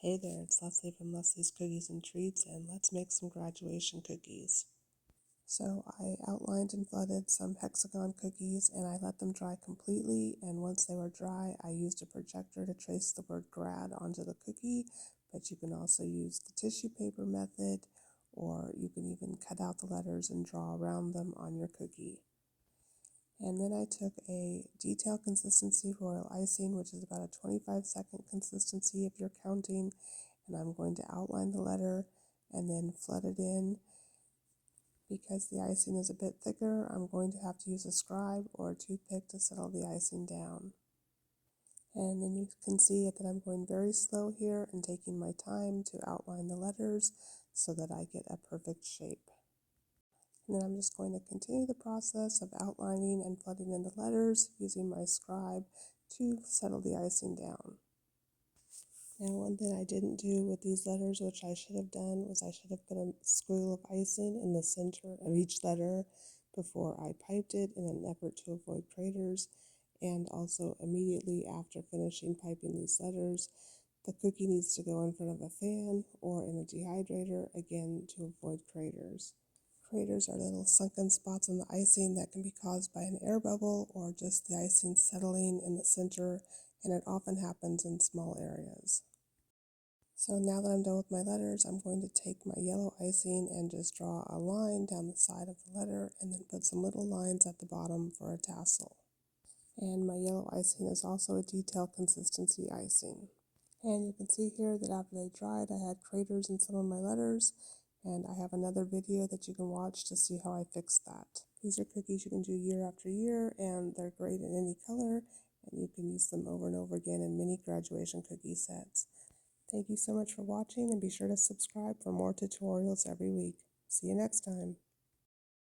Hey there, it's Leslie from Leslie's Cookies and Treats, and let's make some graduation cookies. So I outlined and flooded some Hexagon cookies and I let them dry completely, and once they were dry I used a projector to trace the word Grad onto the cookie, but you can also use the tissue paper method, or you can even cut out the letters and draw around them on your cookie. And then I took a detail consistency royal icing, which is about a 25-second consistency if you're counting, and I'm going to outline the letter and then flood it in. Because the icing is a bit thicker, I'm going to have to use a scribe or a toothpick to settle the icing down. And then you can see that I'm going very slow here and taking my time to outline the letters so that I get a perfect shape. And then I'm just going to continue the process of outlining and flooding in the letters using my scribe to settle the icing down. And one thing I didn't do with these letters, which I should have done, was I should have put a squiggle of icing in the center of each letter before I piped it in an effort to avoid craters. And also immediately after finishing piping these letters, the cookie needs to go in front of a fan or in a dehydrator, again to avoid craters. Craters are little sunken spots on the icing that can be caused by an air bubble or just the icing settling in the center, and it often happens in small areas. So now that I'm done with my letters, I'm going to take my yellow icing and just draw a line down the side of the letter and then put some little lines at the bottom for a tassel. And my yellow icing is also a detail consistency icing. And you can see here that after they dried, I had craters in some of my letters, and I have another video that you can watch to see how I fixed that. These are cookies you can do year after year, and they're great in any color, and you can use them over and over again in many graduation cookie sets. Thank you so much for watching, and be sure to subscribe for more tutorials every week. See you next time.